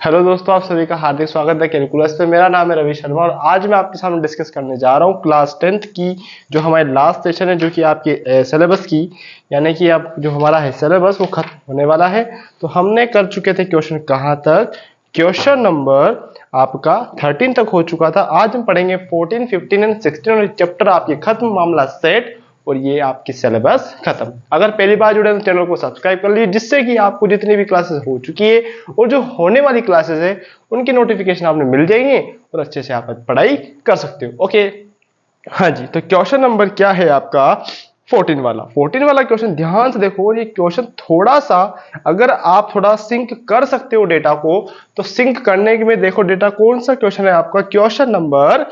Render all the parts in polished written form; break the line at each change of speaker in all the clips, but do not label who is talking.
Hello दोस्तों, आप सभी का हार्दिक स्वागत है कैलकुलस पे। मेरा नाम है रवि शर्मा और आज मैं आपके सामने डिस्कस करने जा रहा हूँ क्लास 10th की जो हमारी लास्ट सेशन है, जो कि आपके सिलेबस की, यानी कि अब जो हमारा है सिलेबस वो खत्म होने वाला है। तो हमने कर चुके थे क्वेश्चन कहाँ तक, क्वेश्चन नंबर आपका 13 तक हो चुका था। आज हम पढ़ेंगे 14, 15 एंड 16 और चैप्टर आपके खत्म, मामला सेट और ये आपकी सिलेबस खत्म। अगर पहली बार जुड़े तो चैनल को सब्सक्राइब कर लीजिए, जिससे कि आपको जितनी भी क्लासेस हो चुकी है और जो होने वाली क्लासेस है उनकी नोटिफिकेशन आपने मिल जाएंगे और अच्छे से आप पढ़ाई कर सकते हो। ओके, हाँ जी। तो क्वेश्चन नंबर क्या है आपका 14 वाला क्वेश्चन ध्यान से देखो। ये क्वेश्चन थोड़ा सा, अगर आप थोड़ा सिंक कर सकते हो डेटा को, तो सिंक करने में देखो डेटा कौन सा क्वेश्चन है आपका, क्वेश्चन नंबर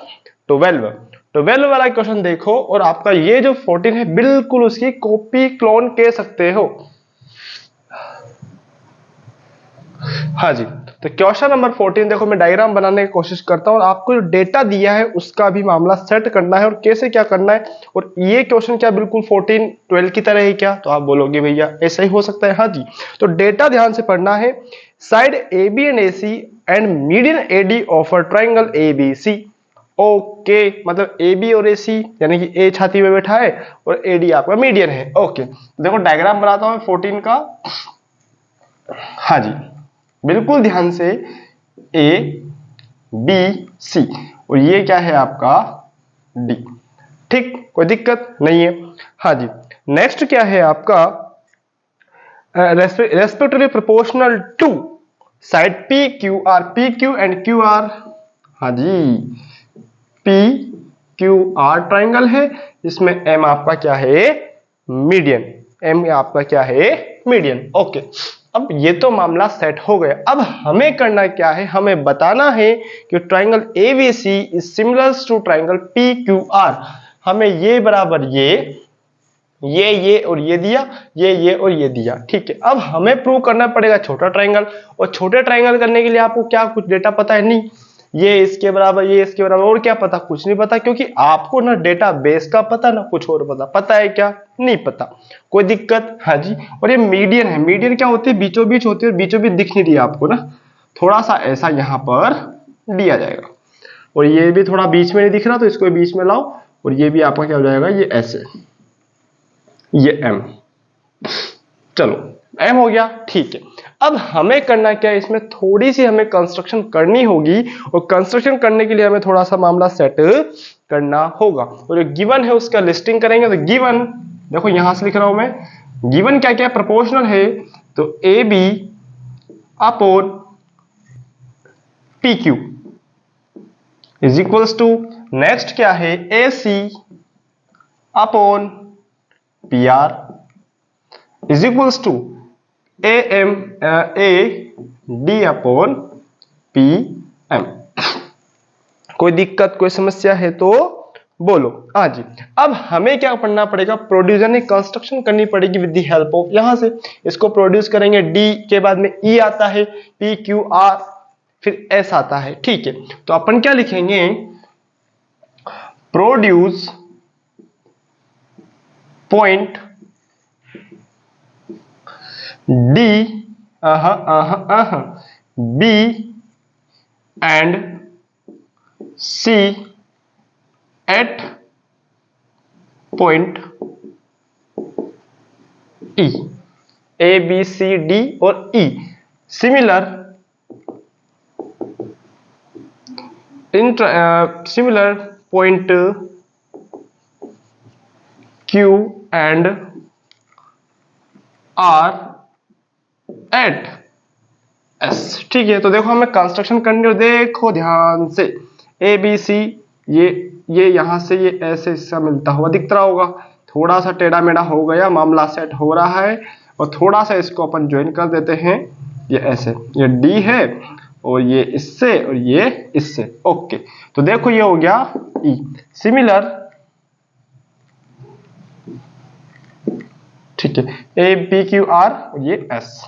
12 वाला क्वेश्चन देखो। और आपका ये जो 14 है बिल्कुल उसकी कॉपी क्लोन कह सकते हो। हाँ जी। तो क्वेश्चन नंबर 14 देखो, मैं डायग्राम बनाने की कोशिश करता हूं और आपको जो डेटा दिया है उसका भी मामला सेट करना है और कैसे क्या करना है। और ये क्वेश्चन क्या बिल्कुल 14 12 की तरह है क्या, तो आप बोलोगे भैया ऐसा ही हो सकता है। हाँ जी। तो डेटा ध्यान से पढ़ना है। Side a b and a c and median a d of a triangle A B c. Okay, मतलब ए बी और ए सी, यानी कि ए छाती में बैठा है और ए डी आपका मीडियन है। ओके, देखो डायग्राम बनाता हूं 14 का। हाँ जी, बिल्कुल ध्यान से, ए बी सी और ये क्या है आपका डी। ठीक, कोई दिक्कत नहीं है। हाँ जी। नेक्स्ट क्या है आपका, respectively proportional to side p Q r, p q and q r. हाँ जी, पी क्यू आर ट्राइंगल है, इसमें एम आपका क्या है, मीडियन। एम आपका क्या है, मीडियन। ओके, अब ये तो मामला सेट हो गया। अब हमें करना क्या है, हमें बताना है कि triangle ABC is similar to triangle P Q r. हमें ये बराबर ये और ये दिया, ये और ये दिया। ठीक है, अब हमें प्रूव करना पड़ेगा छोटा ट्राइंगल। और छोटे ट्राइंगल करने के लिए आपको क्या कुछ डेटा पता है, नहीं ये इसके बराबर, ये इसके बराबर, और क्या पता, कुछ नहीं पता, क्योंकि आपको ना डेटा बेस का पता ना कुछ और पता है क्या, नहीं पता। कोई दिक्कत। हाँ जी। और ये मीडियन है, मीडियन क्या होती है, बीचों बीच होती है, और बीचों बीच दिख नहीं रही है आपको ना, थोड़ा सा ऐसा यहां पर दिया जाएगा। और ये भी थोड़ा बीच में नहीं दिख रहा, तो इसको बीच में लाओ और ये भी आपका क्या हो जाएगा, ये ऐसे, ये एम। चलो एम हो गया। ठीक है, अब हमें करना क्या है, इसमें थोड़ी सी हमें कंस्ट्रक्शन करनी होगी और कंस्ट्रक्शन करने के लिए हमें थोड़ा सा मामला सेट करना होगा। और जो गिवन है उसका लिस्टिंग करेंगे। तो गिवन देखो यहां से लिख रहा हूं मैं, गिवन क्या क्या प्रोपोर्शनल है, तो A B upon P Q is equals to, next क्या है, A C upon P R is equals to A M A D upon P M. कोई दिक्कत, कोई समस्या है तो बोलो। हाँ जी। अब हमें क्या पढ़ना पड़ेगा, प्रोड्यूसर ने कंस्ट्रक्शन करनी पड़ेगी विद द हेल्प ऑफ, यहां से इसको प्रोड्यूस करेंगे, डी के बाद में ई आता है, पी क्यू आर, फिर एस आता है। ठीक है, तो अपन क्या लिखेंगे, produce point D B and C at point E, A B C D और E similar similar point Q and R at S. ठीक है, तो देखो हमें कंस्ट्रक्शन करनी है, देखो ध्यान से, ए बी सी, ये यहां से ये ऐसे हिस्सा मिलता हुआ दिख रहा होगा, थोड़ा सा टेढ़ा मेढ़ा हो गया, मामला सेट हो रहा है। और थोड़ा सा इसको अपन ज्वाइन कर देते हैं, ये ऐसे, ये डी है और ये इससे और ये इससे। ओके, तो देखो ये हो गया ई, सिमिलर, ठीक है, ए बी क्यू आर और ये एस।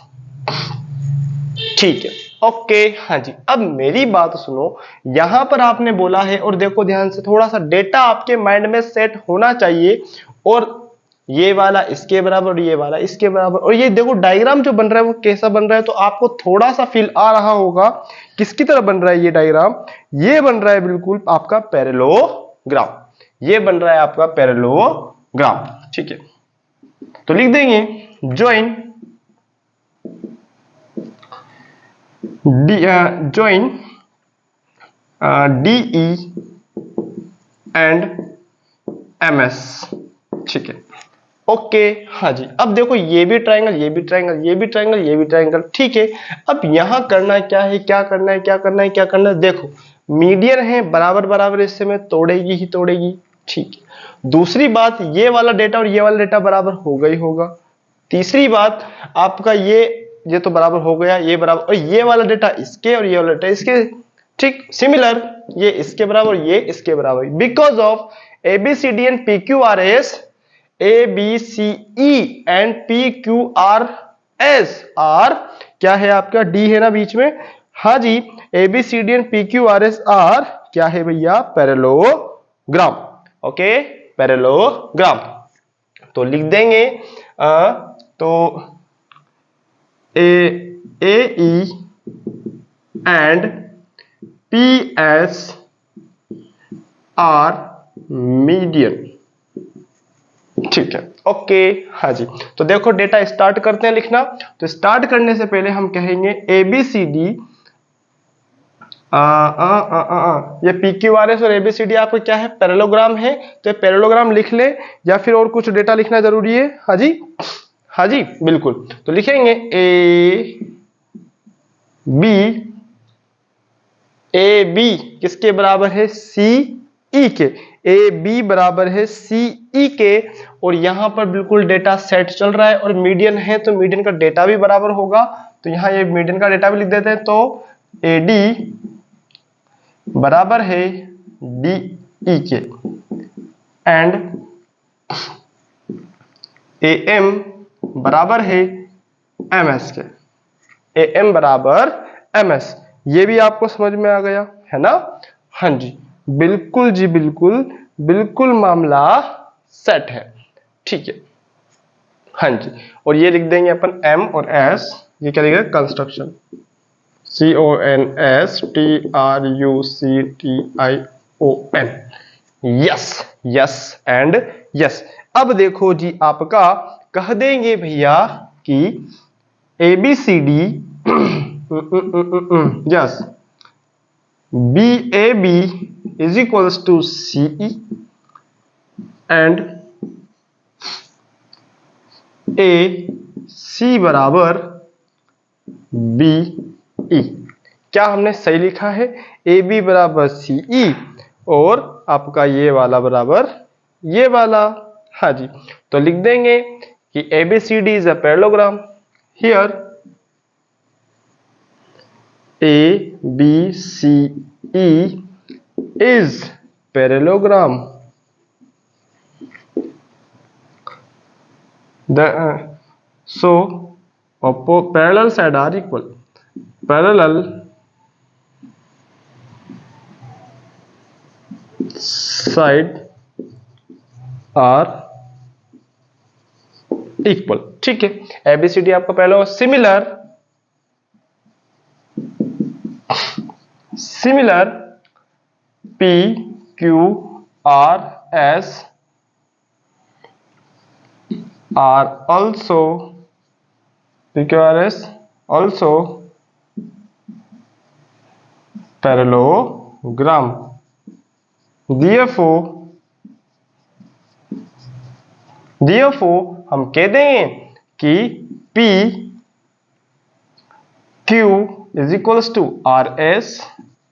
ठीक है, ओके। हाँ जी, अब मेरी बात सुनो, यहां पर आपने बोला है, और देखो ध्यान से, थोड़ा सा डेटा आपके माइंड में सेट होना चाहिए। और ये वाला इसके बराबर और ये वाला इसके बराबर। और ये देखो डायग्राम जो बन रहा है वो कैसा बन रहा है, तो आपको थोड़ा सा फील आ रहा होगा किसकी तरह बन रहा है ये डायग्राम। ये बन रहा है बिल्कुल आपका पैरेललोग्राम, ये बन रहा है आपका पैरेललोग्राम। ठीक है, तो लिख देंगे join join DE and MS। ठीक है, ओके। हाँ जी, अब देखो ये भी ट्रायंगल, ये भी ट्रायंगल, ये भी ट्रायंगल, ये भी ट्रायंगल। ठीक है, अब यहां करना क्या है, क्या करना है, क्या करना है, क्या करना है। देखो मीडियन है, बराबर बराबर इससे में तोड़ेगी ही तोड़ेगी। ठीक है, दूसरी बात ये वाला डेटा और ये वाला डेटा बराबर होगा ही होगा। तीसरी बात आपका ये तो बराबर हो गया, ये बराबर, और ये वाला डेटा इसके और ये वाला डेटा इसके। ठीक, सिमिलर ये इसके बराबर, ये इसके बराबर, because of ABCD and PQRS, ABCE and PQRS are क्या है आपका D है ना बीच में। हाँ जी, ABCD एंड PQRS आर क्या है भैया, पैरेललोग्राम। Okay, parallelogram. तो लिख देंगे तो AE and PS are median. ठीक है, ओके। हाँ जी, तो देखो डेटा स्टार्ट करते हैं लिखना। तो स्टार्ट करने से पहले हम कहेंगे ABCD, ये PQRS और ABCD आपका क्या है, पैरेललोग्राम है। तो ये पैरेललोग्राम लिख ले, या फिर और कुछ डेटा लिखना जरूरी है। हाँ जी, हाँ जी बिल्कुल। तो लिखेंगे AB किसके बराबर है, CE के। AB बराबर है CE के, और यहां पर बिल्कुल डेटा सेट चल रहा है और मीडियन है, तो मीडियन का डेटा भी बराबर होगा। तो यहां ये मीडियन का डेटा भी लिख देते हैं। तो AD बराबर है DE के एंड AM बराबर है MS के। AM बराबर MS, ये भी आपको समझ में आ गया है ना। हाँ जी, बिल्कुल जी बिल्कुल, बिल्कुल मामला सेट है। ठीक है, हाँ जी। और ये लिख देंगे अपन M और S, ये क्या लिखेगा, construction, CONSTRUCTION। Yes, yes and yes. अब देखो जी आपका कह देंगे भैया कि ABCD yes BAB is equals to CE and AC बराबर BE। क्या हमने सही लिखा है, AB बराबर CE और आपका ये वाला बराबर ये वाला। हाँ जी, तो लिख देंगे कि ABCD is a parallelogram। Here ABCE is parallelogram। So parallel side are equal, parallel side are equal. ठीक है, ABCD आपका पहला similar, similar PQRS are also PQRS also parallelogram। therefore हम कह देंगे कि PQ is equals to RS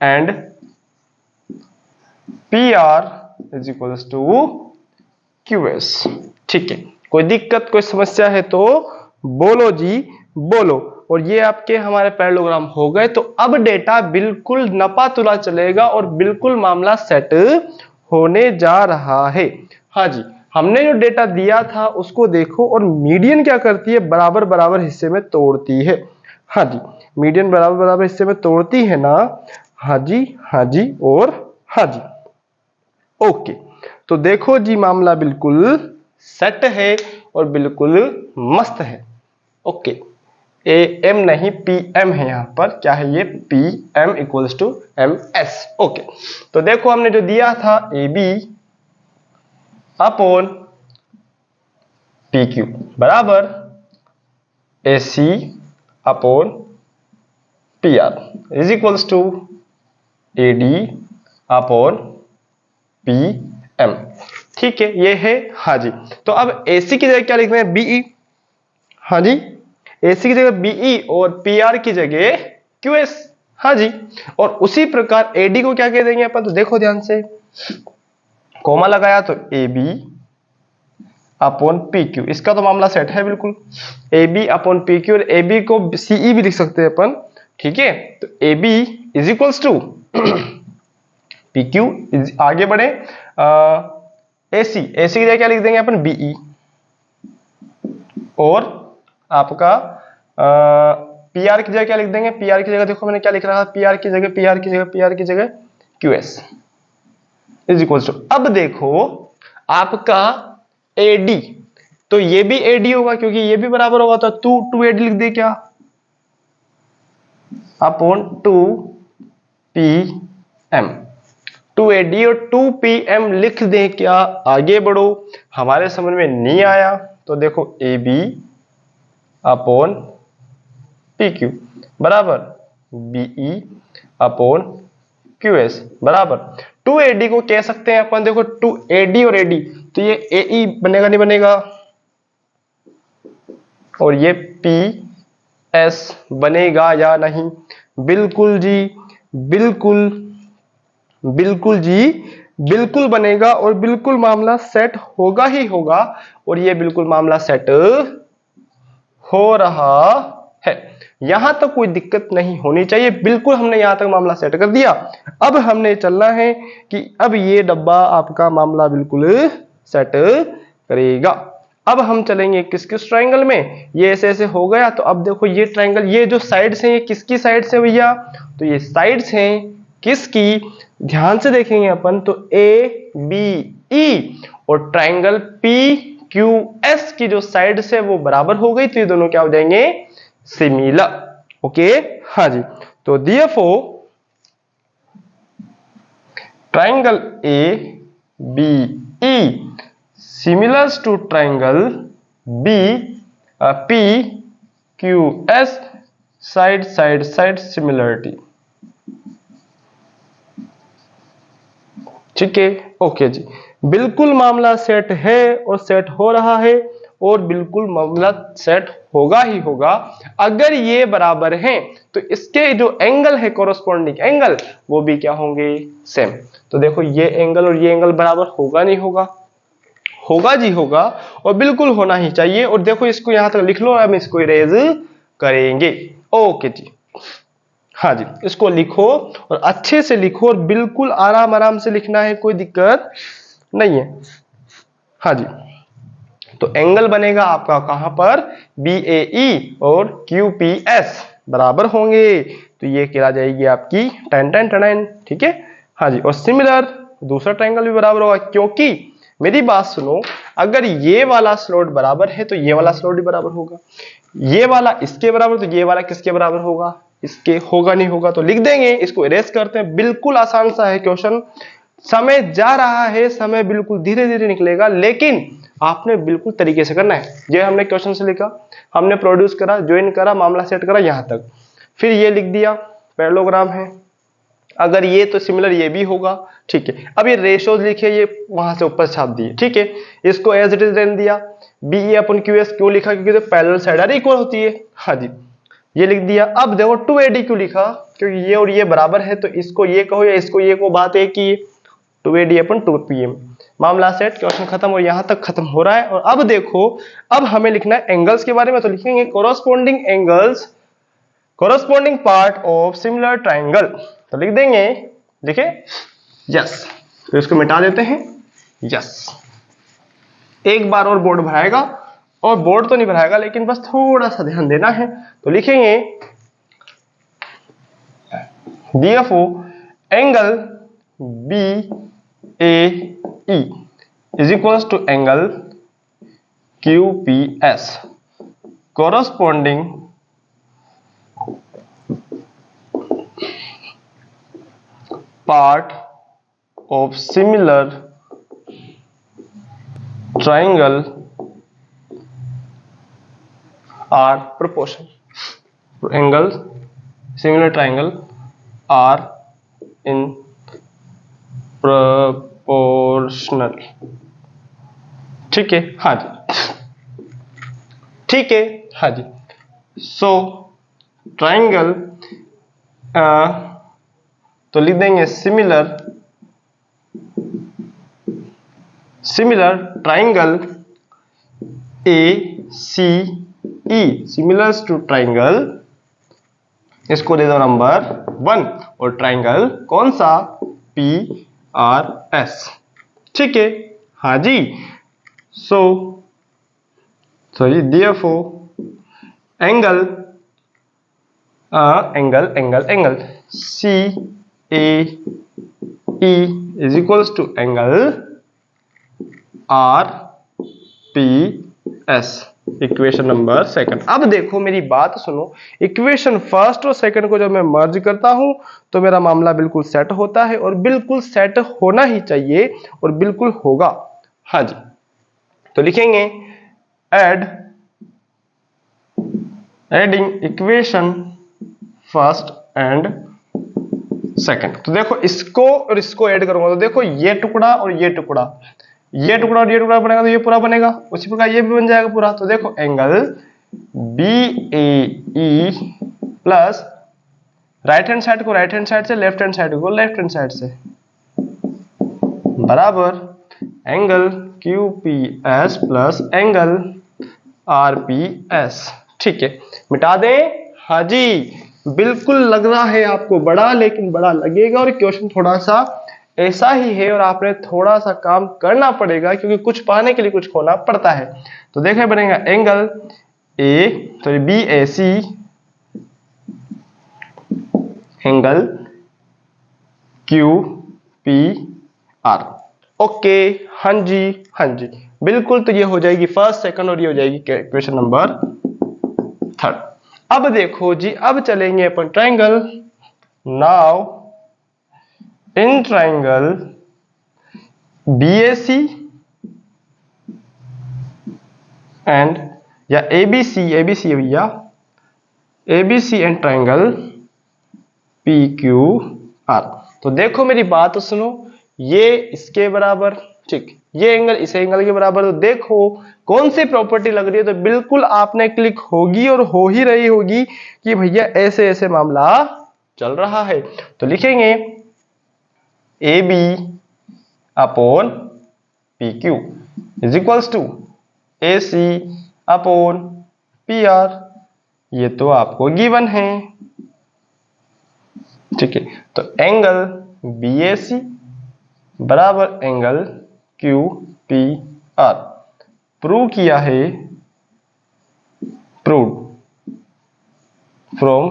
and PR is equals to QS। ठीक है, कोई दिक्कत कोई समस्या है तो बोलो जी बोलो। और ये आपके हमारे पैरेललोग्राम हो गए। तो अब डेटा बिल्कुल नपा तुला चलेगा और बिल्कुल मामला सेट होने जा रहा है। हाँ जी, हमने जो डेटा दिया था उसको देखो, और मीडियन क्या करती है, बराबर बराबर हिस्से में तोड़ती है। हाँ जी, मीडियन बराबर बराबर हिस्से में तोड़ती है ना। हाँ जी, हाँ जी और हाँ जी। ओके, तो देखो जी मामला बिल्कुल सेट है और बिल्कुल मस्त है। ओके, ए एम नहीं पी एम है, यहां पर क्या है ये P M equals to M S. Okay, तो देखो हमने जो दिया था A B upon P Q बराबर A C upon P R is equals to A D upon P M. ठीक है, ये है। हाँ जी, तो अब एसी की जगह क्या लिख रहे हैं, बीई। हाँ जी, एसी की जगह बीई और पीआर की जगह क्यूएस। हाँ जी, और उसी प्रकार एडी को क्या कह देंगे अपन, तो देखो ध्यान से, कोमा लगाया तो A B upon P q, इसका तो मामला सेट है बिल्कुल। A B upon P q, और ए बी को सीई भी लिख सकते हैं अपन। ठीक है, तो ए b is equals to p q, आगे बढ़े, एसी, एसी की जगह क्या लिख देंगे अपन, बीई, और आपका पीआर की जगह क्या लिख देंगे, पीआर की जगह देखो मैंने क्या लिख रहा था, पीआर की जगह पीआर की जगह पीआर की जगह क्यूएस इज इक्वल्स टू, अब देखो आपका एडी, तो ये भी एडी होगा क्योंकि ये भी बराबर होगा, तो टू एडी लिख दे क्या, अपॉन 2 पी एम, 2 एडी और 2 पी एम लिख दे क्या। आगे बढ़ो, हमारे समझ में नहीं आया तो देखो a B upon P Q बराबर बीई अपॉन क्यू एस बराबर 2 एडी को कह सकते हैं अपन, देखो 2 एडी और एडी, तो ये एई बनेगा नहीं बनेगा, और ये पी एस बनेगा या नहीं, बिल्कुल जी, बिल्कुल बिल्कुल जी, बिल्कुल बनेगा, और बिल्कुल मामला सेट होगा ही होगा, और ये बिल्कुल मामला सेट हो रहा है। यहां तक कोई दिक्कत नहीं होनी चाहिए, बिल्कुल हमने यहां तक मामला सेट कर दिया। अब हमने चलना है कि अब ये डब्बा आपका मामला बिल्कुल सेट करेगा। अब हम चलेंगे किस किस ट्रायंगल में, ये ऐसे ऐसे हो गया, तो अब देखो ये ट्रायंगल, ये जो साइड्स हैं ये किसकी साइड से भैया, तो ये साइड्स हैं किसकी, ध्यान से देखेंगे अपन, तो ए बी ई और ट्रायंगल पी क्यू एस की जो साइड से वो बराबर हो गई, तो ये दोनों क्या हो जाएंगे, सिमिलर। ओके, हाँ जी, तो therefore triangle a b e similar to triangle b p q s side side side similarity. ठीक है, ओके जी, बिल्कुल मामला सेट है और सेट हो रहा है, और बिल्कुल मामला सेट होगा ही होगा। अगर ये बराबर हैं तो इसके जो एंगल है कोरोस्पोंडिंग एंगल, वो भी क्या होंगे, सेम। तो देखो ये एंगल और ये एंगल बराबर होगा नहीं होगा, होगा जी होगा, और बिल्कुल होना ही चाहिए। और देखो इसको यहां तक लिख लो, हम इसको इरेज करेंगे। ओके जी, हाँ जी, इसको लिखो और अच्छे से लिखो, और बिल्कुल आराम आराम से लिखना है, कोई दिक्कत नहीं है। हाँ जी, तो एंगल बनेगा आपका कहां पर, BAE और QPS बराबर होंगे, तो ये क्या जाएगी आपकी 10 ठीक है। हाँ जी, और सिमिलर दूसरा ट्रायंगल भी बराबर होगा, क्योंकि मेरी बात सुनो, अगर ये वाला स्लॉट बराबर है तो ये वाला स्लॉट भी बराबर होगा, ये वाला इसके बराबर, तो ये वाला किसके बराबर होगा, इसके होगा नहीं होगा, तो लिख देंगे, इसको इरेज करते हैं। बिल्कुल आसान सा है क्वेश्चन, समय जा रहा है, समय बिल्कुल धीरे धीरे निकलेगा, लेकिन आपने बिल्कुल तरीके से करना है। ये हमने क्वेश्चन से लिखा, हमने प्रोड्यूस करा, ज्वाइन करा, मामला सेट करा यहां तक, फिर ये लिख दिया, पैरेललोग्राम है, अगर ये तो सिमिलर ये भी होगा। ठीक है, अब ये रेशोज लिखे, ये वहां से ऊपर छाप दिए। ठीक है, इसको एज इट इज रहने दिया, BE अपन QS क्यों लिखा, क्योंकि तो पैरेलल साइड आर इक्वल होती है। हाँ जी, ये लिख दिया। अब देखो 2AD क्यों लिखा, क्योंकि ये और ये बराबर है, तो इसको ये कहो या इसको ये को, बात एक ही, 2AD अपन 2PM, मामला सेट, क्वेश्चन खत्म, और यहां तक खत्म हो रहा है। और अब देखो, अब हमें लिखना है एंगल्स के बारे में, तो लिखेंगे corresponding angles, corresponding part of similar triangle, तो लिख देंगे, लिखे यस, तो इसको मिटा देते हैं, यस। एक बार और बोर्ड भराएगा, और बोर्ड तो नहीं भराएगा लेकिन बस थोड़ा सा ध्यान देना है, तो लिखेंगे therefore angle BAE is equals to angle QPS corresponding part of similar triangle are proportional. Angles similar triangle are in proportional. ठीक है, हाँ जी, ठीक है, हाँ जी। सो ट्राइंगल तो लिख देंगे similar triangle ACE similars to triangle, इसको दे दो नंबर 1, और ट्राइंगल कौन सा PRS। ठीक है, हाँ जी। therefore angle CAE is equals to angle RPS, equation number second. अब देखो मेरी बात सुनो, इक्वेशन फर्स्ट और सेकंड को जब मैं मर्ज करता हूं तो मेरा मामला बिल्कुल सेट होता है, और बिल्कुल सेट होना ही चाहिए, और बिल्कुल होगा। हाँ जी, तो लिखेंगे adding equation first and second. तो देखो इसको और इसको ऐड करूंगा तो देखो ये टुकड़ा और ये टुकड़ा, ये टुकड़ा और ये टुकड़ा बनेगा तो ये पूरा बनेगा, उसी प्रकार ये भी बन जाएगा पूरा। तो देखो angle BAE plus right hand side को राइट हैंड साइड से, लेफ्ट हैंड साइड को लेफ्ट हैंड साइड से, बराबर angle QPS plus angle RPS। ठीक है, मिटा दें। हाँ जी, बिल्कुल लग रहा है आपको बड़ा, लेकिन बड़ा लगेगा, और क्वेश्चन थोड़ा सा ऐसा ही है, और आपने थोड़ा सा काम करना पड़ेगा, क्योंकि कुछ पाने के लिए कुछ खोना पड़ता है। तो देखिए बनेगा angle BAC angle QPR। Okay, हाँ जी, हाँ जी, बिल्कुल। तो ये हो जाएगी फर्स्ट सेकंड, और ये हो जाएगी क्वेश्चन नंबर थर्ड। अब देखो जी, अब चलेंगे अपन triangle. Now in triangle BAC and या ABC भैया, ABC एंड ट्राइंगल PQR। तो देखो मेरी बात तो सुनो, ये इसके बराबर, ठीक, ये एंगल इस एंगल के बराबर। तो देखो कौन सी प्रॉपर्टी लग रही है, तो बिल्कुल आपने क्लिक होगी और हो ही रही होगी कि भैया ऐसे ऐसे मामला चल रहा है। तो लिखेंगे AB upon PQ is equals to AC upon PR। ये तो आपको गिवन है, ठीक है। तो एंगल BAC बराबर एंगल QPR प्रूव किया है, प्रूव फ्रॉम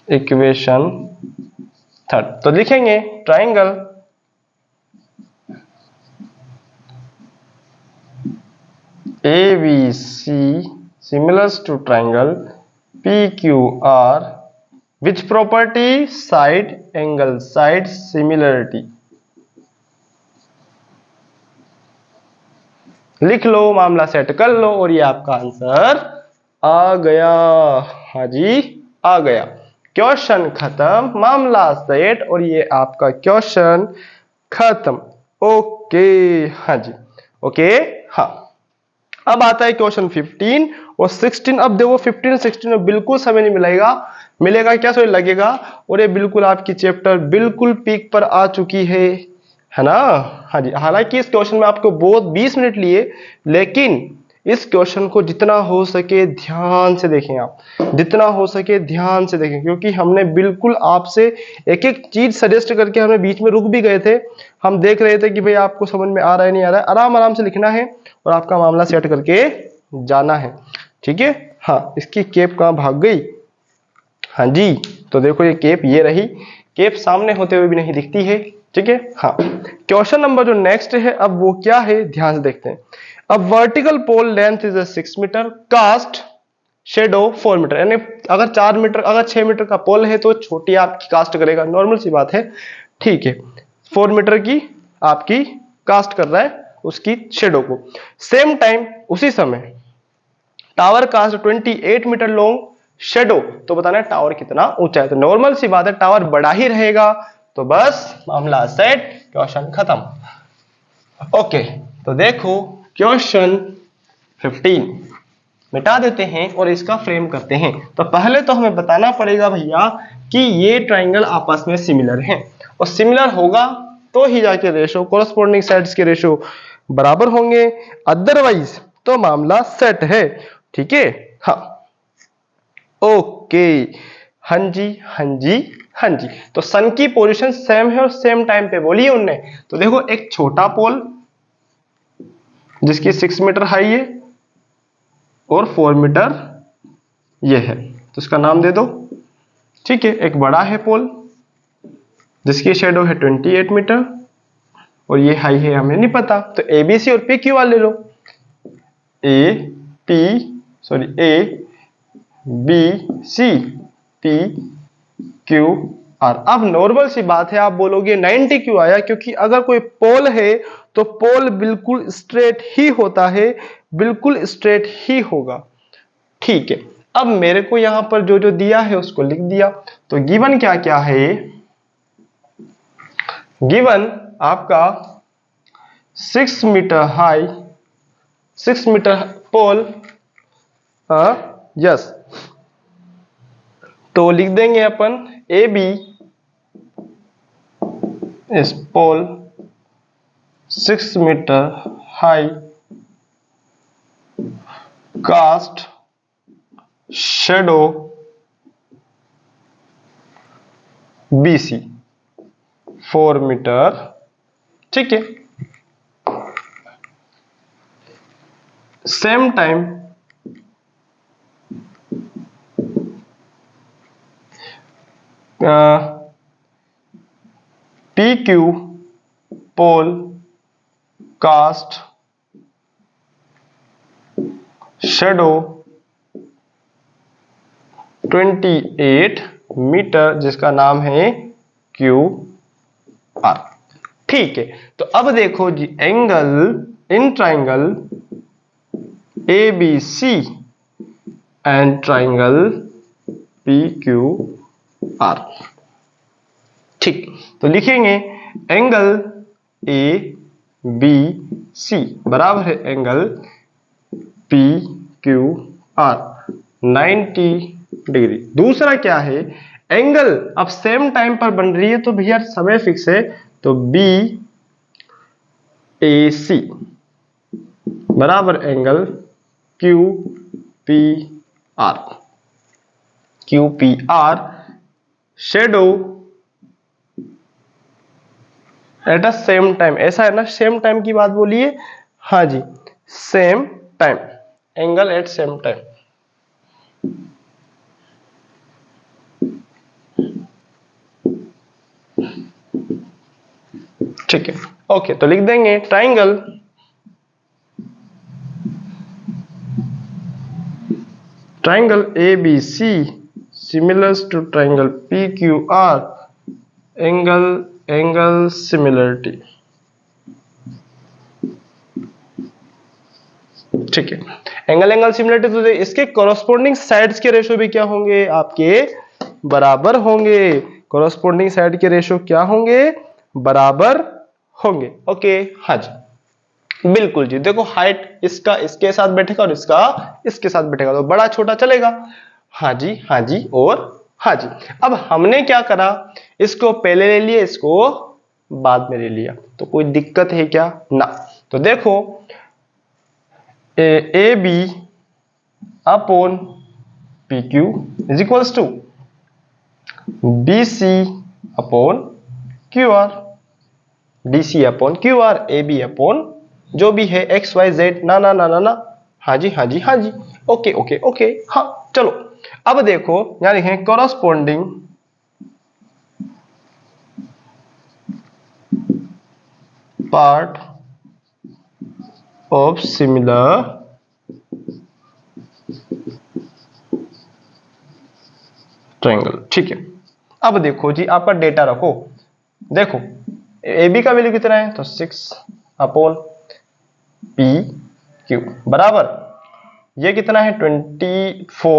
इक्वेशन थर्ड। तो लिखेंगे triangle ABC similars to triangle PQR which property, side angle side similarity. लिख लो, मामला सेट कर लो, और ये आपका आंसर आ गया। हाँ जी, आ गया। क्वेश्चन खत्म, मामला सेट, और ये आपका क्वेश्चन खत्म। ओके, हाँ जी, ओके, हाँ। अब आता है क्वेश्चन 15 और 16। अब देखो 15 16 में बिल्कुल समय नहीं मिलेगा क्या, सो लगेगा, और ये बिल्कुल आपकी चैप्टर बिल्कुल पीक पर आ चुकी है ना। हाँ जी, हालांकि इस क्वेश्चन में आपको बहुत 20 मिनट लिए, लेकिन इस क्वेश्चन को जितना हो सके ध्यान से देखें, आप जितना हो सके ध्यान से देखें, क्योंकि हमने बिल्कुल आपसे एक एक चीज सजेस्ट करके हमें बीच में रुक भी गए थे। हम देख रहे थे कि भाई आपको समझ में आ रहा है नहीं आ रहा है, आराम आराम से लिखना है और आपका मामला सेट करके जाना है, ठीक है। हाँ, इसकी केप कहाँ भाग गई, हाँ जी, तो देखो ये केप ये रही, केप सामने होते हुए भी नहीं दिखती है, ठीक है। हाँ, क्वेश्चन नंबर जो नेक्स्ट है अब वो क्या है, ध्यान से देखते हैं। अब vertical pole length is 6 metre, cast shadow 4 metre, यानी अगर 4 मीटर अगर 6 मीटर का पोल है तो छोटी आपकी कास्ट करेगा, नॉर्मल सी बात है, ठीक है। 4 मीटर की आपकी कास्ट कर रहा है उसकी शेडो को। सेम टाइम उसी समय tower cast 28 metre long shadow, तो बताना है टावर कितना ऊंचा है। तो नॉर्मल सी बात है टावर बड़ा ही रहेगा, तो बस मामला सेट, क्वेश्चन खत्म। ओके, तो देखो क्वेश्चन 15 मिटा देते हैं और इसका फ्रेम करते हैं। तो पहले तो हमें बताना पड़ेगा भैया कि ये ट्राइंगल आपस में सिमिलर हैं, और सिमिलर होगा तो ही जाके रेशो कोरस्पोंडिंग साइड्स के रेशो बराबर होंगे, अदरवाइज तो मामला सेट है, ठीक है। हाँ, ओके, हाँ जी हाँ जी हाँ जी। तो सन की पोजीशन सेम है और सेम टाइम पे बोली है उनने। तो देखो एक छोटा पोल जिसकी 6 मीटर हाई है और 4 मीटर ये है, तो इसका नाम दे दो, ठीक है। एक बड़ा है पोल जिसकी शेडो है 28 मीटर और ये हाई है हमें नहीं पता, तो ए बी सी और पी क्यू आर ले लो। A B C P Q R. अब नॉर्मल सी बात है, आप बोलोगे 90 क्यों आया, क्योंकि अगर कोई पोल है तो पोल बिल्कुल स्ट्रेट ही होता है, बिल्कुल स्ट्रेट ही होगा, ठीक है। अब मेरे को यहां पर जो जो दिया है उसको लिख दिया। तो गिवन क्या क्या है, गिवन आपका 6 metre high 6 metre pole, yes, तो लिख देंगे अपन ए बी इस pole 6 metre high cast shadow b c 4 metre, ठीक है। Same time p q pole cast shadow 28 metre जिसका नाम है क्यू आर, ठीक है। तो अब देखो जी, angle in triangle A B C and triangle P Q R, ठीक। तो लिखेंगे एंगल ए बी सी बराबर है angle P Q R 90 degree. दूसरा क्या है, एंगल अब सेम टाइम पर बन रही है तो भैया समय फिक्स है, तो बी ए सी बराबर angle Q P R, Q P R shadow at a same time, ऐसा है ना, सेम टाइम की बात बोलिए, हाँ जी, same time, angle at same time, ठीक है। ओके, तो लिख देंगे triangle A B C similar to triangle P Q R, angle similarity, ठीक है। एंगल सिमिलरिटी, तो इसके कॉरस्पॉन्डिंग साइड्स के रेशो भी क्या होंगे, आपके बराबर होंगे। कॉरस्पॉन्डिंग साइड के रेशो क्या होंगे, बराबर होंगे। ओके, हाँ जी, बिल्कुल जी। देखो हाइट इसका इसके साथ बैठेगा और इसका इसके साथ बैठेगा, तो बड़ा छोटा चलेगा, हाँ जी हाँ जी और हाँ जी। अब हमने क्या करा, इसको पहले ले लिया, इसको बाद में ले लिया, तो कोई दिक्कत है क्या ना। तो देखो a B upon P Q is equals to b c upon q r, d c upon q r, a B upon जो भी है एक्स वाई जेड, ना ना ना ना ना, हाँ जी हाँ जी हाँ जी, ओके ओके ओके, हाँ चलो। अब देखो यहाँ लिखें corresponding part of similar triangle. ठीक है, अब देखो जी, आपका डेटा रखो। देखो ए बी का वैल्यू कितना है, तो 6 अपॉन पी क्यू बराबर ये कितना है 24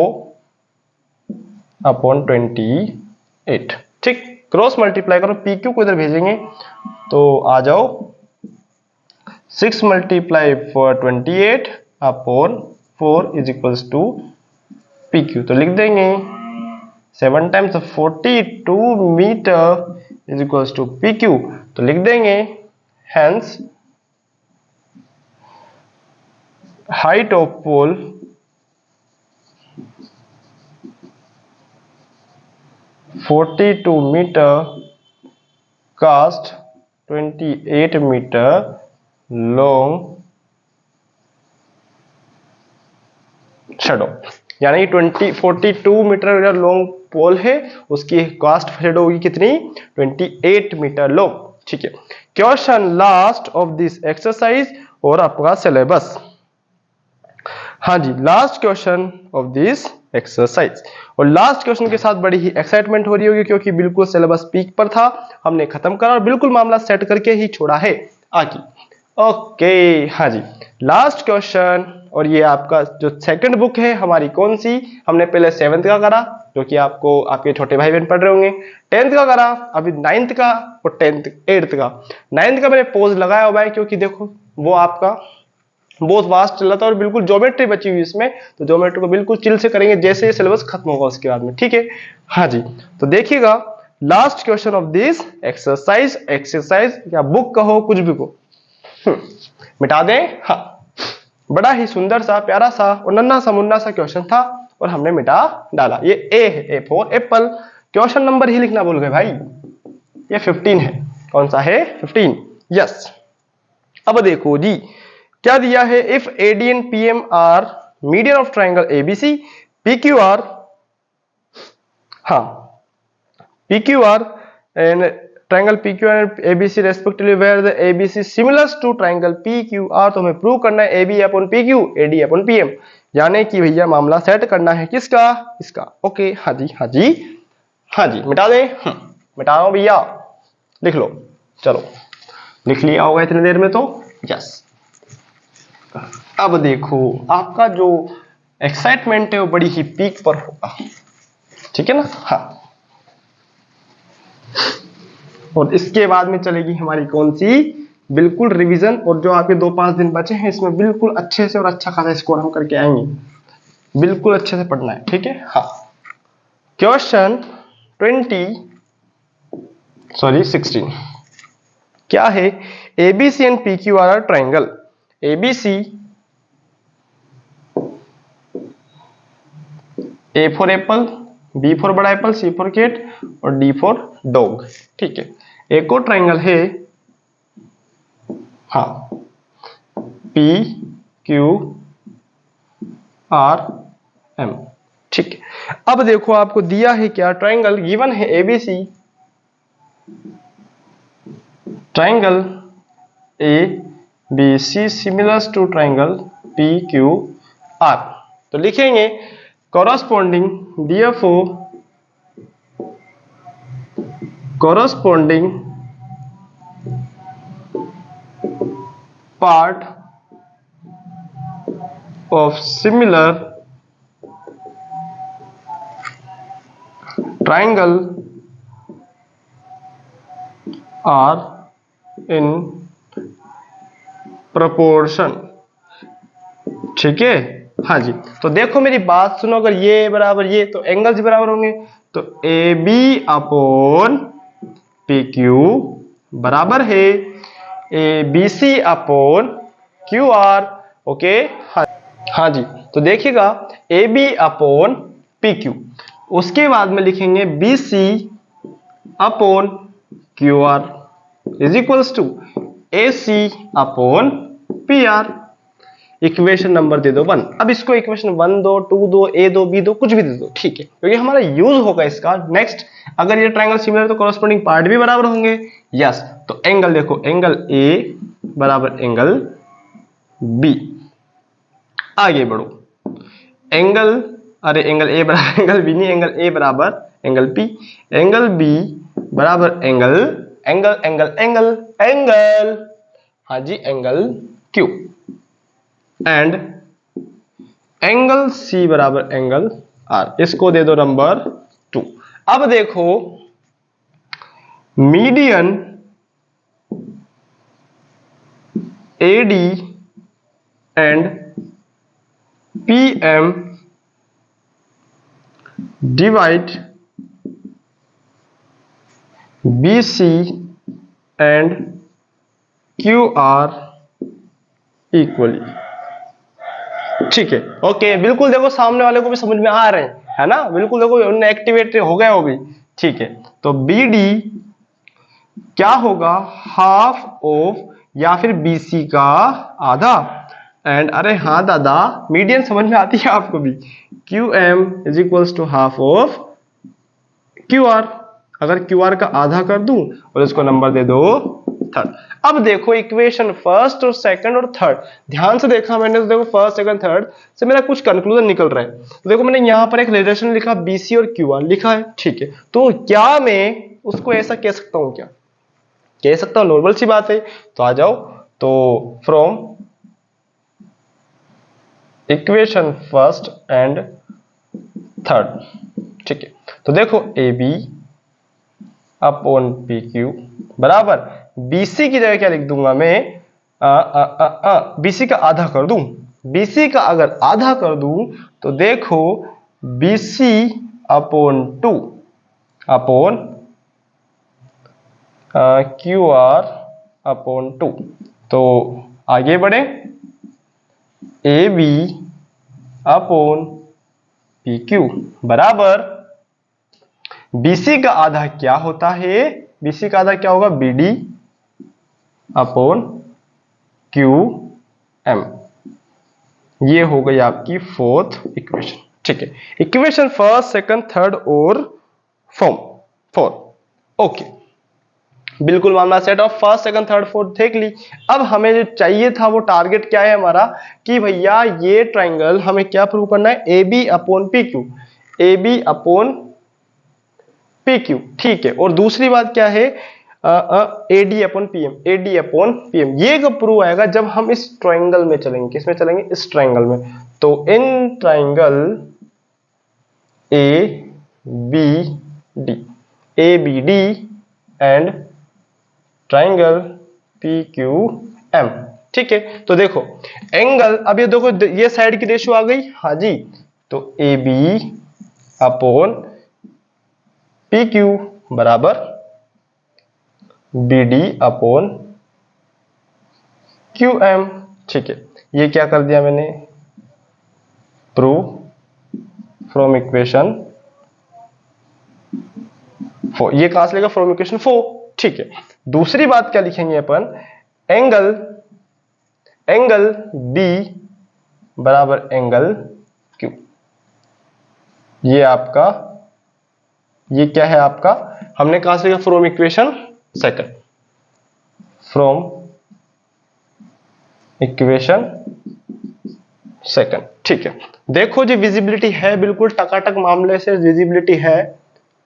अपॉन 28। ठीक, क्रॉस मल्टीप्लाई करो, पी क्यू को इधर भेजेंगे तो आ जाओ 6 multiply for 28 upon 4 is equals to p q. तो लिख देंगे 7 times 42 metre is equals to p q. तो लिख देंगे hence height of pole (42 metre) cast 28 metre long shadow. यानी 42 मीटर लॉन्ग पोल है, उसकी कास्ट शेडो होगी कितनी 28 मीटर लॉन्ग। ठीक है, question last of this exercise और आपका सिलेबस। हाँ जी, last question of this exercise. और लास्ट क्वेश्चन के साथ बड़ी ही एक्साइटमेंट हो रही होगी क्योंकि बिल्कुल सिलेबस पीक पर था, हमने खत्म करा और बिल्कुल मामला सेट करके ही छोड़ा है आगे। ओके, हाँ जी, लास्ट क्वेश्चन। और ये आपका जो सेकंड बुक है हमारी कौन सी, हमने पहले 7th का करा जो कि आपको आपके छोटे भाई बहन पढ़ रहे होंगे, 10th का करा, अभी 9th का और 8th का। 9th का मैंने पोज लगाया हुआ है क्योंकि देखो वो आपका बहुत वास्ट चल रहा था और बिल्कुल ज्योमेट्री बची हुई इसमें, तो ज्योमेट्री को बिल्कुल चिल से करेंगे जैसे ये सिलेबस खत्म होगा उसके बाद में। ठीक है, हाँ जी, तो देखिएगा last question of this exercise या बुक कहो कुछ भी को मिटा दें। हाँ, बड़ा ही सुंदर सा प्यारा सा और नन्हा सा मुन्ना सा क्वेश्चन था और हमने मिटा डाला। ये ए है, A for apple. Question number ही लिखना भूल गए भाई, ये 15 है। कौन सा है 15? यस। अब देखो जी क्या दिया है, if AD and PM are median of triangle ABC, PQR, हाँ PQR and triangle PQR and ABC respectively where the ABC similar to triangle PQR। तो हमें प्रूव करना है AB upon PQ, AD upon PM, यानी कि भैया मामला set करना है किसका, इसका। ओके, हाँ जी हाँ जी हाँ जी, मिटा दें, मिटा रहा हूं भैया, लिख लो। चलो लिख लिया होगा इतनी देर में तो। यस, अब देखो आपका जो एक्साइटमेंट है वो बड़ी ही पीक पर होगा। ठीक है ना, हाँ। और इसके बाद में चलेगी हमारी कौन सी, बिल्कुल रिवीजन। और जो आपके 2-5 दिन बचे हैं इसमें बिल्कुल अच्छे से और अच्छा खासा स्कोर हम करके आएंगे, बिल्कुल अच्छे से पढ़ना है। ठीक है, हाँ। क्वेश्चन 16 क्या है, ABC and PQR are triangle. ABC A for apple, B for बड़ा एप्पल, C फॉर कैट और D फॉर डॉग। ठीक है, एक और ट्राइंगल है, हाँ PQRM। ठीक है, अब देखो आपको दिया है क्या, ट्राइंगल गिवन है ABC, triangle ABC similar to triangle PQR। तो लिखेंगे corresponding therefore corresponding part of similar triangle are in proportion। ठीक है, हाँ जी। तो देखो मेरी बात सुनो, अगर ये बराबर ये तो एंगल्स बराबर होंगे, तो AB अपॉन PQ बराबर है ABC अपॉन QR। ओके, हाँ जी। तो देखिएगा AB अपॉन PQ, उसके बाद में लिखेंगे BC upon QR is equals to AC upon PR। Equation number दे दो 1। अब इसको इक्वेशन 1 दो, 2 दो, ए दो, बी दो, कुछ भी दे दो, ठीक है, क्योंकि हमारा यूज होगा इसका। नेक्स्ट, अगर ये ट्रायंगल सिमिलर तो कॉरस्पॉन्डिंग पार्ट भी बराबर होंगे। यस, तो एंगल देखो, एंगल ए बराबर एंगल बी। आगे बढ़ो, एंगल, अरे एंगल ए बराबर एंगल बी नहीं, एंगल ए बराबर एंगल पी, एंगल बी बराबर angle angle angle angle angle, हाँ जी, angle Q, and angle C बराबर एंगल आर। इसको दे दो नंबर 2। अब देखो, median AD and PM divide BC and QR equally. ठीक है, ओके, बिल्कुल देखो सामने वाले को भी समझ में आ रहे हैं, है ना, बिल्कुल देखो उन्हें एक्टिवेट हो गया होगी। ठीक है, तो बी डी क्या होगा, हाफ ऑफ या फिर बीसी का आधा, एंड अरे हाँ दादा, मीडियन समझ में आती है आपको भी, q m is equals to half of q r. अगर क्यू आर का आधा कर दूं और इसको नंबर दे दो 3rd। अब देखो इक्वेशन फर्स्ट और सेकंड और थर्ड, ध्यान से देखा मैंने, तो देखो फर्स्ट सेकंड थर्ड से मेरा कुछ कंक्लूजन निकल रहा है। तो देखो मैंने यहाँ पर एक रिलेशन लिखा, बीसी और क्यूआर लिखा है, ठीक है, तो क्या मैं उसको ऐसा कह सकता हूँ, क्या कह सकता हूँ, नॉर्मल सी बात है। तो आ जाओ, तो from equation first and third, ठीक है, तो देखो a B upon P Q बराबर बीसी की जगह क्या लिख दूंगा मैं, बीसी का आधा कर दूं। बीसी का अगर आधा कर दूं तो देखो BC upon 2 upon q r upon 2। तो आगे बढ़े, a B upon P Q बराबर बीसी का आधा क्या होता है, बीसी का आधा क्या होगा, बीडी अपॉन क्यू एम। ये हो गई आपकी फोर्थ इक्वेशन, ठीक है। इक्वेशन फर्स्ट सेकंड थर्ड और फोर्थ, ओके, बिल्कुल मामला set of first second third fourth देख ली। अब हमें जो चाहिए था वो टारगेट क्या है हमारा, कि भैया ये ट्राइंगल हमें क्या प्रूव करना है, a B upon P q, a B upon P q, ठीक है। और दूसरी बात क्या है, AD upon PM, AD upon PM. ये कब प्रूव आएगा, जब हम इस ट्राइंगल में चलेंगे, किसमें चलेंगे, इस ट्राइंगल में। तो in triangle A b d, a b d and triangle P q M, ठीक है। तो देखो एंगल, अब ये देखो ये साइड की रेशियो आ गई, हाँ जी, तो A B upon P Q बराबर B D upon Q M, ठीक है। ये क्या कर दिया मैंने, प्रूव फ्रॉम इक्वेशन 4। ये कहां से लेगा, फ्रॉम इक्वेशन 4, ठीक है। दूसरी बात क्या लिखेंगे अपन, एंगल बी बराबर एंगल क्यू। ये आपका, ये क्या है आपका, हमने कहां से लिखा, from equation second, from equation second, ठीक है। देखो जी विजिबिलिटी है, बिल्कुल टकाटक मामले से विजिबिलिटी है,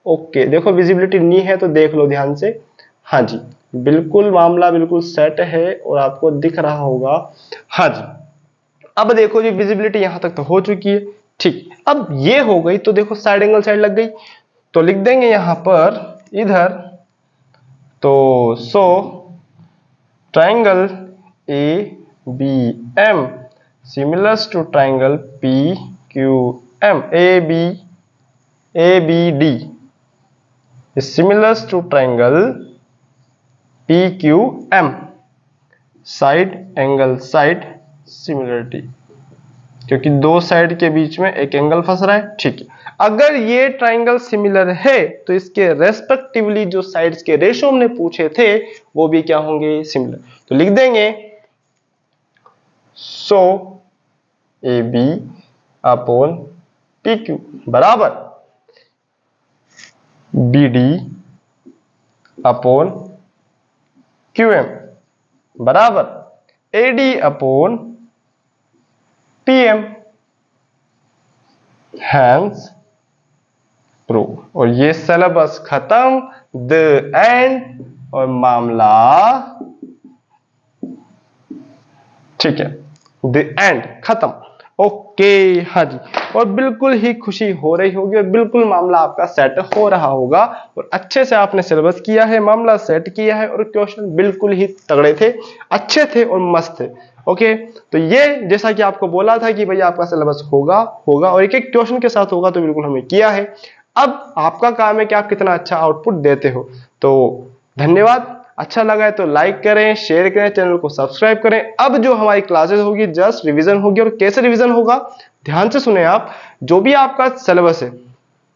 ओके। देखो विजिबिलिटी नहीं है तो देख लो ध्यान से, हाँ जी, बिल्कुल मामला बिल्कुल सेट है और आपको दिख रहा होगा, हाँ जी। अब देखो जी विजिबिलिटी यहां तक तो हो चुकी है, ठीक। अब ये हो गई, तो देखो साइड एंगल साइड लग गई, तो लिख देंगे यहां पर इधर, तो so triangle A b m similars to triangle P q m, a b d is similars to triangle PQM, side angle side similarity, क्योंकि दो साइड के बीच में एक एंगल फंस रहा है, ठीक है। अगर ये ट्राइंगल सिमिलर है तो इसके रेस्पेक्टिवली जो साइड्स के रेशो हमने पूछे थे वो भी क्या होंगे, सिमिलर। तो लिख देंगे so A B upon P Q बराबर B D upon Q M बराबर A D upon P M. Hence prove. और ये सिलेबस खत्म, द एंड, और मामला ठीक है, द एंड खत्म। ओके हाँ जी, और बिल्कुल ही खुशी हो रही होगी और बिल्कुल मामला आपका सेट हो रहा होगा और अच्छे से आपने सिलेबस किया है, मामला सेट किया है और क्वेश्चन बिल्कुल ही तगड़े थे, अच्छे थे और मस्त थे। ओके, तो ये जैसा कि आपको बोला था कि भाई आपका सिलेबस होगा और एक एक क्वेश्चन के साथ होगा, तो बिल्कुल हमने किया है। अब आपका काम है कि आप कितना अच्छा आउटपुट देते हो। तो धन्यवाद, अच्छा लगा है तो लाइक करें, शेयर करें, चैनल को सब्सक्राइब करें। अब जो हमारी क्लासेस होगी जस्ट रिवीजन होगी, और कैसे रिवीजन होगा ध्यान से सुने आप। जो भी आपका सिलेबस है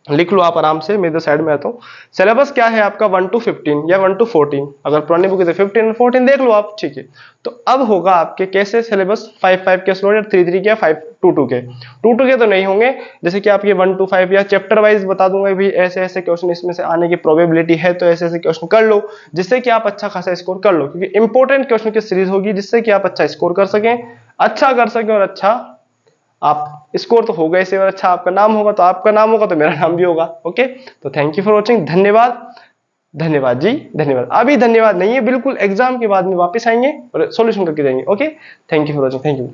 लिख लो आप आराम से, मैं इधर साइड में आता हूँ। सिलेबस क्या है आपका 1 to 15 या 1 to 14, अगर पुरानी बुक है तो 15 और 14 देख लो आप, ठीक है। तो अब होगा आपके कैसे सिलेबस 5 के स्लोड, 3 के, 5 2 के, 2 के तो नहीं होंगे, जैसे कि आपके 1 to 5 या चैप्टर वाइज बता दूंगा भी ऐसे ऐसे क्वेश्चन इसमें से आने की प्रोबेबिलिटी है, तो ऐसे ऐसे क्वेश्चन कर लो जिससे कि आप अच्छा खासा स्कोर कर लो, क्योंकि इंपॉर्टेंट क्वेश्चन की सीरीज होगी जिससे कि आप अच्छा स्कोर कर सकें, अच्छा कर सकें और अच्छा आप स्कोर तो होगा इसे, और अच्छा आपका नाम होगा, तो आपका नाम होगा तो मेरा नाम भी होगा। ओके, तो थैंक यू फॉर वॉचिंग, धन्यवाद। धन्यवाद जी, धन्यवाद। अभी धन्यवाद नहीं है, बिल्कुल एग्जाम के बाद में वापस आएंगे और सॉल्यूशन करके जाएंगे। Okay, thank you for watching, thank you.